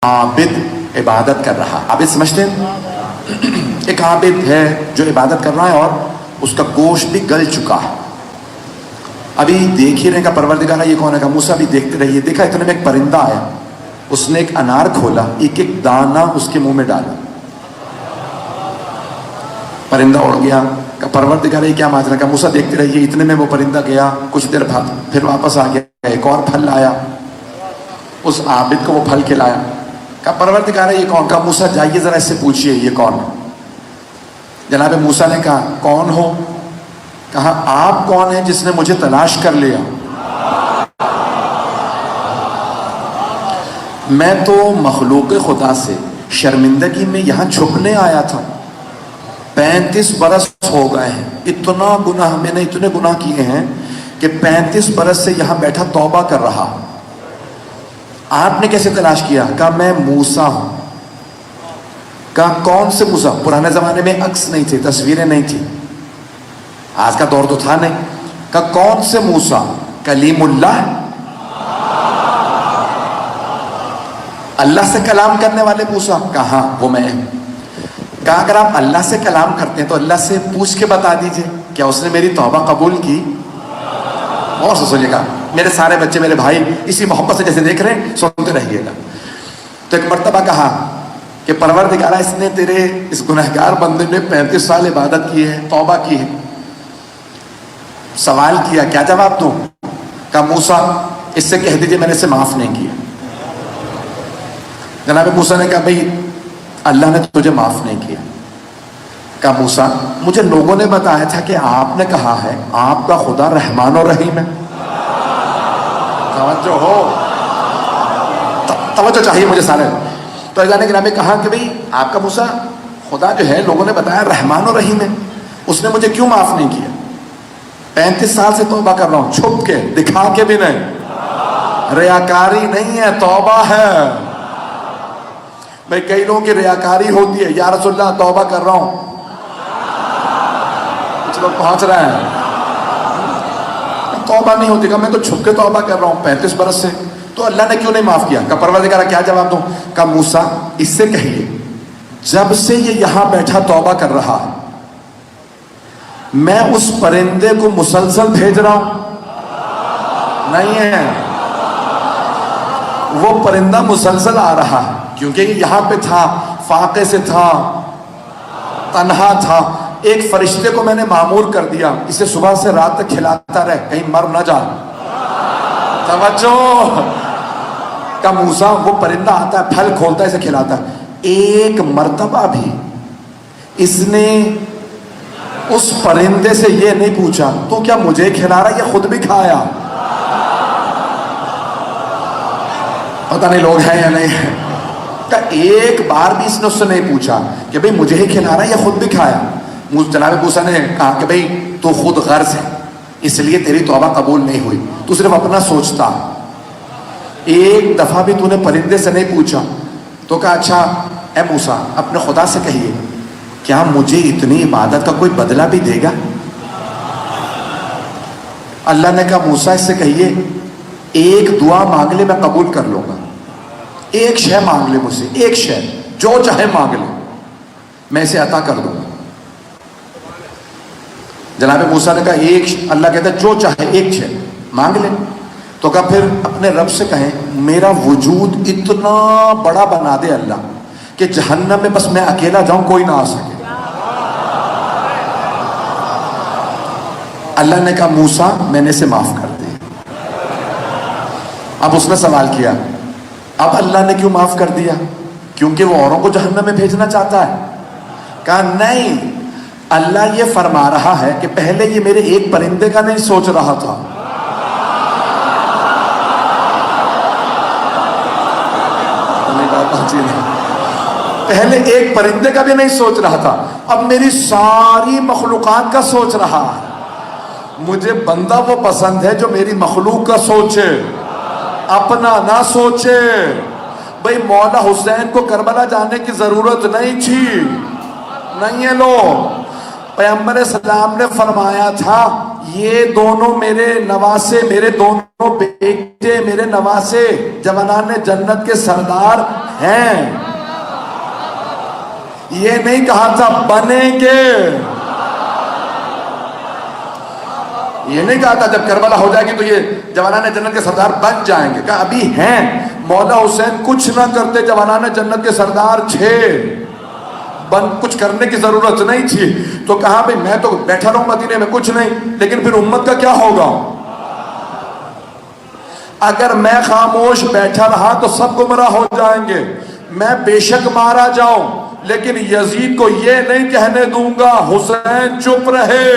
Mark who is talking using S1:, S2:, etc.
S1: عابد عبادت کر رہا. عابد سمجھتے ہیں؟ ایک عابد ہے جو عبادت کر رہا ہے اور اس کا گوشت بھی گل چکا ہے. ابھی دیکھ ہی رہے کا پروردگار یہ کون ہے. موسیٰ بھی دیکھتے رہیے. دیکھا اتنے میں ایک پرندہ آیا, اس نے ایک انار کھولا, ایک ایک دانہ اس کے منہ میں ڈالا, پرندہ اڑ گیا. کہ پروردگار یہ کیا ماجرا. کا موسیٰ دیکھتے رہیے. اتنے میں وہ پرندہ گیا, کچھ دیر بعد پھر واپس آ گیا, ایک اور پھل لایا, اس عابد کو وہ پھل کھلایا. کہ پروردگار یہ کون. کا موسیٰ جائیے ذرا اس سے پوچھئے یہ کون ہے. جناب موسیٰ نے کہا کون ہو. کہا آپ کون ہیں جس نے مجھے تلاش کر لیا. میں تو مخلوق خدا سے شرمندگی میں یہاں چھپنے آیا تھا. 35 برس ہو گئے ہیں. اتنا گناہ میں نے اتنے گناہ کیے ہیں کہ 35 برس سے یہاں بیٹھا توبہ کر رہا. آپ نے کیسے تلاش کیا. کہا میں موسیٰ ہوں. کہا کون سے موسیٰ. پرانے زمانے میں عکس نہیں تھے, تصویریں نہیں تھی, آج کا دور تو تھا نہیں. کہا کون سے موسیٰ. کلیم اللہ, اللہ سے کلام کرنے والے موسیٰ. کہا وہ میں ہوں. کہا اگر آپ اللہ سے کلام کرتے ہیں تو اللہ سے پوچھ کے بتا دیجئے کیا اس نے میری توبہ قبول کی. اور سنیے گا میرے سارے بچے, میرے بھائی, اسی محبت سے جیسے دیکھ رہے ہیں سنتے رہیے گا. تو ایک مرتبہ کہا کہ پروردگارہ اس نے تیرے اس گنہگار بندے نے 35 سال عبادت کی ہے, توبہ کی ہے. سوال کیا کیا جواب دوں. کہا موسیٰ اس سے کہہ دیجئے میں نے اسے معاف نہیں کیا. جناب موسیٰ نے کہا بھئی اللہ نے تجھے معاف نہیں کیا. کہا موسیٰ مجھے لوگوں نے بتایا تھا کہ آپ نے کہا ہے آپ کا خدا رحمان و رحیم ہے. توجہ ہو, توجہ چاہیے مجھے سارے. تو اللہ نے گرامی کہا کہ بھئی آپ کا موسیٰ خدا جو ہے لوگوں نے بتایا رحمان و رحیم ہے, اس نے مجھے کیوں معاف نہیں کیا. 35 سال سے توبہ کر رہا ہوں, چھپ کے, دکھا کے بھی نہیں, ریاکاری نہیں ہے, توبہ ہے. بھئی کئی لوگوں کی ریاکاری ہوتی ہے, یا رسول اللہ توبہ کر رہا ہوں, کچھ لوگ پہنچ رہے ہیں, توبہ نہیں ہوتی. کہا میں تو چھپ کے توبہ کر رہا ہوں 35 برس سے, تو اللہ نے کیوں نہیں معاف کیا. کہا پروردگار کیا جواب دوں. کہا موسیٰ اس سے کہیے جب سے یہ یہاں بیٹھا توبہ کر رہا ہے میں اس پرندے کو مسلسل بھیج رہا ہوں. نہیں ہے, وہ پرندہ مسلسل آ رہا ہے کیونکہ یہ یہاں پہ تھا, فاقے سے تھا, تنہا تھا. ایک فرشتے کو میں نے معمور کر دیا اسے صبح سے رات تک کھلاتا رہے کہیں مر نہ جائے. توجہ. کہ موسیٰ وہ پرندہ آتا ہے, پھل کھولتا ہے, اسے کھلاتا ہے. ایک مرتبہ بھی اس نے اس پرندے سے یہ نہیں پوچھا تو کیا مجھے کھلا رہا یا خود بھی کھایا. پتہ نہیں لوگ ہیں یا نہیں ہیں. کہ ایک بار بھی اس نے اس سے نہیں پوچھا کہ بھئی مجھے ہی کھلا رہا ہے یا خود بھی کھایا. جناب موسیٰ نے کہا کہ بھئی تو خود غرض ہے اس لیے تیری توبہ قبول نہیں ہوئی, تو صرف اپنا سوچتا. ایک دفعہ بھی تو نے پرندے سے نہیں پوچھا. تو کہا اچھا اے موسیٰ اپنے خدا سے کہیے کیا مجھے اتنی عبادت کا کوئی بدلہ بھی دے گا. اللہ نے کہا موسیٰ اس سے کہیے ایک دعا مانگ لے میں قبول کر لوں گا. ایک شے مانگ لے مجھ سے, ایک شے جو چاہے مانگ لے میں اسے عطا کر دوں گا. جناب موسیٰ نے کہا ایک, اللہ کہتا ہے جو چاہے ایک شے مانگ لے. تو کہا پھر اپنے رب سے کہیں میرا وجود اتنا بڑا بنا دے اللہ کہ جہنم میں بس میں اکیلا جاؤں کوئی نہ آ سکے. اللہ نے کہا موسیٰ میں نے اسے معاف کر دیا. اب اس نے سوال کیا اب اللہ نے کیوں معاف کر دیا, کیونکہ وہ اوروں کو جہنم میں بھیجنا چاہتا ہے. کہا نہیں, اللہ یہ فرما رہا ہے کہ پہلے یہ میرے ایک پرندے کا نہیں سوچ رہا تھا. پہلے ایک پرندے کا بھی نہیں سوچ رہا تھا, اب میری ساری مخلوقات کا سوچ رہا ہے. مجھے بندہ وہ پسند ہے جو میری مخلوق کا سوچے, اپنا نہ سوچے. بھئی مولا حسین کو کربلا جانے کی ضرورت نہیں تھی, نہیں ہے. لو پیغمبر اسلام نے فرمایا تھا یہ دونوں میرے نواسے, میرے دونوں بیٹے, میرے نواسے جوانان جنت کے سردار ہیں. یہ نہیں کہا تھا بنیں گے. یہ نہیں کہا تھا جب کربلا ہو جائے گی تو یہ جوانان جنت کے سردار بن جائیں گے. کہا ابھی ہیں. مولا حسین کچھ نہ کرتے جوانان جنت کے سردار تھے. کچھ کرنے کی ضرورت نہیں تھی. تو کہا بھئی میں تو بیٹھا رہوں مدینے میں کچھ نہیں، لیکن پھر امت کا کیا ہوگا؟ اگر میں خاموش بیٹھا رہا تو سب گمراہ ہو جائیں گے. میں بے شک مارا جاؤں لیکن یزید کو یہ نہیں کہنے دوں گا حسین چپ رہے.